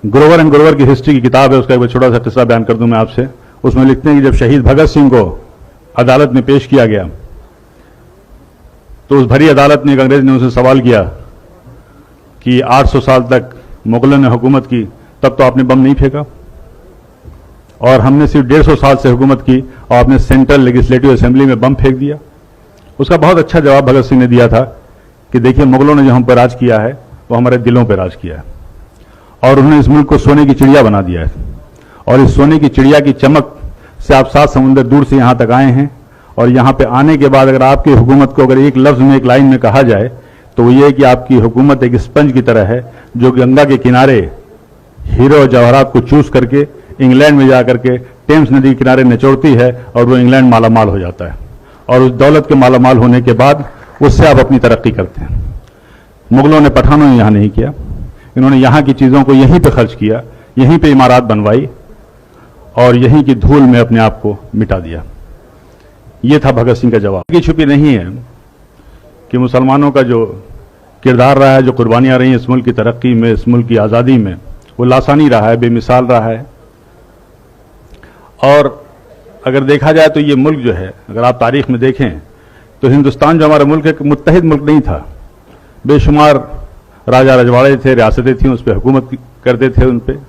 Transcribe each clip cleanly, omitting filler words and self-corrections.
Grover and Grover की history की किताब है, उसका एक छोटा सा किस्सा बयान कर दूं मैं आपसे। उसमें लिखते हैं कि जब शहीद भगत सिंह को अदालत में पेश किया गया तो उस भरी अदालत में एक अंग्रेज ने उनसे सवाल किया कि 800 साल तक मुगलों ने हुकूमत की, तब तो आपने बम नहीं फेंका, और हमने सिर्फ 150 साल से हुकूमत की और आपने सेंट्रल लेजिस्लेटिव असेंबली में बम फेंक दिया। उसका बहुत अच्छा जवाब भगत सिंह ने दिया था कि देखिए, मुगलों ने जो हम पर राज किया है वो हमारे दिलों पर राज किया है, और उन्होंने इस मुल्क को सोने की चिड़िया बना दिया है, और इस सोने की चिड़िया की चमक से आप 7 समुंदर दूर से यहां तक आए हैं, और यहां पे आने के बाद अगर आपकी हुकूमत को अगर एक लफ्ज में, एक लाइन में कहा जाए तो वो ये है कि आपकी हुकूमत एक स्पंज की तरह है जो गंगा के किनारे हीरो और जवाहरात को चूस करके इंग्लैंड में जाकर के टेम्स नदी के किनारे निचोड़ती है, और वो इंग्लैंड मालामाल हो जाता है, और उस दौलत के मालामाल होने के बाद उससे आप अपनी तरक्की करते हैं। मुगलों ने, पठानों ने यहां नहीं किया, इन्होंने यहां की चीजों को यहीं पे खर्च किया, यहीं पे इमारत बनवाई और यहीं की धूल में अपने आप को मिटा दिया। यह था भगत सिंह का जवाब। की छुपी नहीं है कि मुसलमानों का जो किरदार रहा है, जो कुर्बानियां रही इस मुल्क की तरक्की में, इस मुल्क की आज़ादी में, वो लासानी रहा है, बेमिसाल रहा है। और अगर देखा जाए तो ये मुल्क जो है, अगर आप तारीख में देखें तो हिंदुस्तान जो हमारा मुल्क है, मुत्तहिद मुल्क नहीं था। बेशुमार राजा रजवाड़े थे, रियासतें थीं, उस पर हुकूमत करते थे उन पर।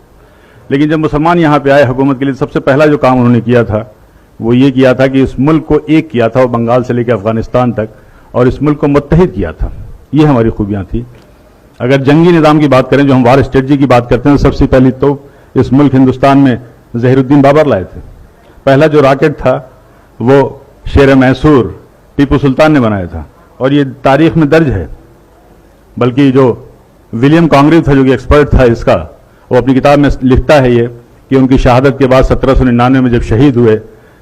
लेकिन जब मुसलमान यहाँ पे आए हुकूमत के लिए, सबसे पहला जो काम उन्होंने किया था वो ये किया था कि इस मुल्क को एक किया था, वो बंगाल से लेकर अफगानिस्तान तक, और इस मुल्क को मुत्तहिद किया था। ये हमारी खूबियां थी। अगर जंगी निज़ाम की बात करें, जो हम वार स्ट्रेटजी की बात करते हैं, तो सबसे पहली तो इस मुल्क हिंदुस्तान में ज़हीरुद्दीन बाबर लाए थे। पहला जो रॉकेट था वो शेर मैसूर टीपू सुल्तान ने बनाया था, और ये तारीख में दर्ज है। बल्कि जो विलियम कॉन्ग्रेव था, जो कि एक्सपर्ट था इसका, वो अपनी किताब में लिखता है ये कि उनकी शहादत के बाद 1799 में जब शहीद हुए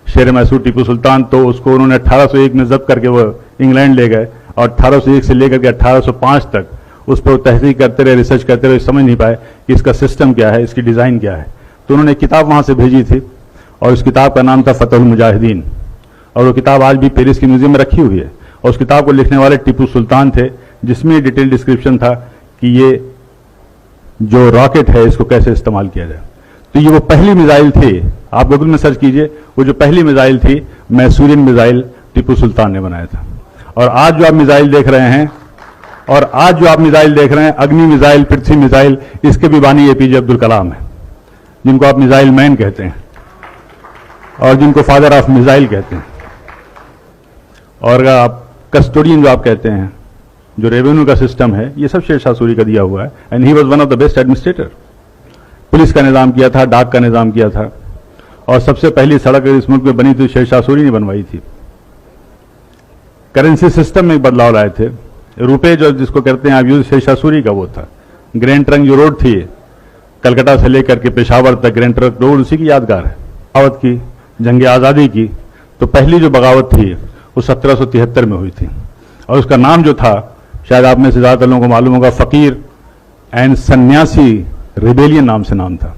शेर मैसूर टीपू सुल्तान, तो उसको उन्होंने 1801 में जब्त करके वो इंग्लैंड ले गए, और 1801 से लेकर के 1805 तक उस पर तहकीक करते रहे, रिसर्च करते रहे, समझ नहीं पाए कि इसका सिस्टम क्या है, इसकी डिज़ाइन क्या है। तो उन्होंने एक किताब वहाँ से भेजी थी, और उस किताब का नाम था फतहुल मुजाहिदीन, और वो किताब आज भी पेरिस के म्यूजियम में रखी हुई है। और उस किताब को लिखने वाले टीपू सुल्तान थे, जिसमें डिटेल डिस्क्रिप्शन था कि ये जो रॉकेट है इसको कैसे इस्तेमाल किया जाए। तो ये वो पहली मिसाइल थी, आप गूगल में सर्च कीजिए, वो जो पहली मिसाइल थी मैसूरियन मिसाइल टीपू सुल्तान ने बनाया था। और आज जो आप मिसाइल देख रहे हैं, अग्नि मिसाइल, पृथ्वी मिसाइल, इसके भी बानी एपीजे अब्दुल कलाम है, जिनको आप मिसाइल मैन कहते हैं और जिनको फादर ऑफ मिसाइल कहते हैं। और अगर आप कस्टोडियन जो आप कहते हैं, जो रेवेन्यू का सिस्टम है, ये सब शेर शाह सूरी का दिया हुआ है, and he was one of the best administrator. Police का निज़ाम किया था, डाक का निज़ाम किया था, और सबसे पहली सड़क इस मुल्क में बनी थी शेर शाह सूरी ने बनवाई थी। करेंसी सिस्टम में बदलाव लाए थे। रुपए जो जिसको कहते हैं आप यूज, शेर शाह सूरी का वो था। ग्रैंड ट्रंक जो रोड थी कलकत्ता से लेकर के पेशावर तक, ग्रैंड ट्रंक रोड उसी की यादगार है। बगावत की, जंग आज़ादी की, तो पहली जो बगावत थी वो 1773 में हुई थी, और उसका नाम जो था, शायद आप में से ज़्यादातर लोगों को मालूम होगा, फ़कीर एंड सन्यासी रिबेलियन नाम से नाम था।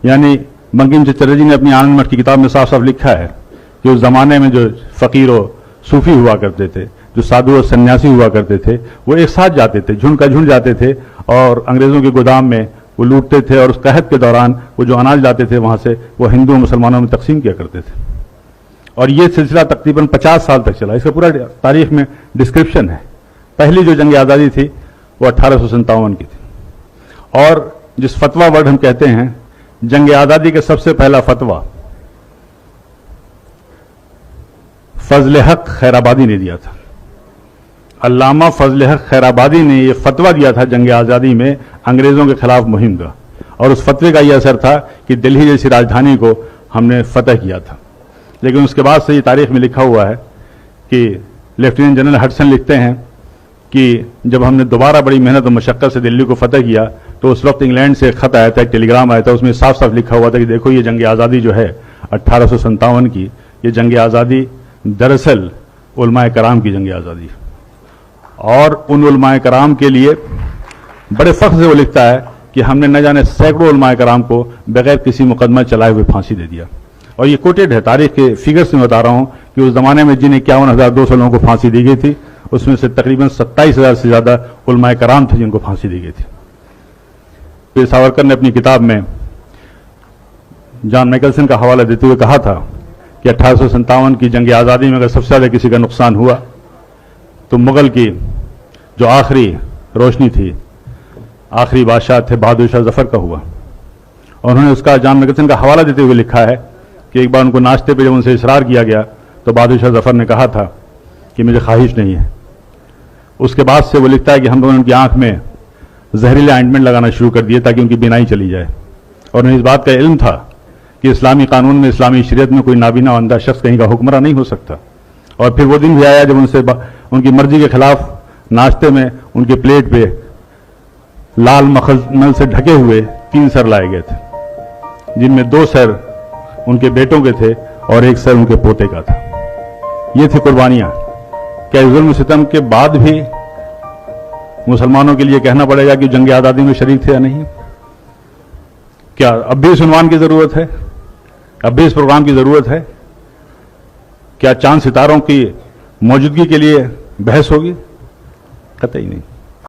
यानी बंकिम चंद्र जी ने अपनी आनंद मठ की किताब में साफ साफ लिखा है कि उस जमाने में जो फ़कीर और सूफी हुआ करते थे, जो साधु और सन्यासी हुआ करते थे, वो एक साथ जाते थे, झुंड का झुंड जाते थे, और अंग्रेज़ों के गोदाम में वो लूटते थे, और उस कहत के दौरान वो जो अनाज लाते थे वहाँ से, वो हिंदू और मुसलमानों में तकसीम किया करते थे। और ये सिलसिला तकरीबन 50 साल तक चला। इसका पूरा तारीख में डिस्क्रिप्शन है। पहली जो जंग आज़ादी थी वो 1857 की थी। और जिस फतवा वर्ड हम कहते हैं, जंग आज़ादी के सबसे पहला फतवा फजल हक खैराबादी ने दिया था। अल्लामा फजल हक खैराबादी ने यह फतवा दिया था जंग आज़ादी में अंग्रेज़ों के खिलाफ मुहिम का, और उस फतवे का यह असर था कि दिल्ली जैसी राजधानी को हमने फतह किया था। लेकिन उसके बाद से ये तारीख में लिखा हुआ है कि लेफ्टिनेंट जनरल हडसन लिखते हैं कि जब हमने दोबारा बड़ी मेहनत और मशक्क़त से दिल्ली को फतह किया, तो उस वक्त इंग्लैंड से एक खत आया था, एक टेलीग्राम आया था, उसमें साफ साफ लिखा हुआ था कि देखो ये जंग आज़ादी जो है 1857 की, ये जंग आज़ादी दरअसल उलमाए कराम की जंग आज़ादी है। और उन उलमाए कराम के लिए बड़े फ़ख्र से वो लिखता है कि हमने न जाने सैकड़ों उलमाए कराम को बगैर किसी मुकदमा चलाए हुए फांसी दे दिया। और ये कोटेड है, तारीख के फिगर्स में बता रहा हूँ कि उस ज़माने में जिन 51,200 लोगों को फांसी दी गई थी, उसमें से तकरीबन 27,000 से ज़्यादा उलमाए कराम थे जिनको फांसी दी गई थी। वीर सावरकर ने अपनी किताब में जॉन मैकलसन का हवाला देते हुए कहा था कि 1857 की जंग आज़ादी में अगर सबसे ज़्यादा किसी का नुकसान हुआ तो मुगल की जो आखिरी रोशनी थी, आखिरी बादशाह थे बहादुर शाह जफर का हुआ। और उन्होंने उसका जॉन मैकलसन का हवाला देते हुए लिखा है कि एक बार उनको नाश्ते पे जब उनसे इसरार किया गया तो बहादुर शाह जफर ने कहा था कि मुझे ख्वाहिश नहीं है। उसके बाद से वो लिखता है कि हम लोगों ने उनकी आंख में जहरीले ऑइंटमेंट लगाना शुरू कर दिए ताकि उनकी बीनाई चली जाए। और उन्हें इस बात का इल्म था कि इस्लामी कानून में, इस्लामी शरीयत में कोई नाबीना अंधा शख्स कहीं का हुक्मरान नहीं हो सकता। और फिर वो दिन भी आया जब उनसे उनकी मर्जी के खिलाफ नाश्ते में उनके प्लेट पे लाल मखमल से ढके हुए 3 सर लाए गए थे, जिनमें 2 सर उनके बेटों के थे और 1 सर उनके पोते का था। ये थी कुर्बानियां। क्या जुल्म सितम के बाद भी मुसलमानों के लिए कहना पड़ेगा कि जंग आज़ादी में शरीक थे या नहीं? क्या अब भी इस उन्वान की जरूरत है? अब भी इस प्रोग्राम की जरूरत है? क्या चांद सितारों की मौजूदगी के लिए बहस होगी? कतई नहीं।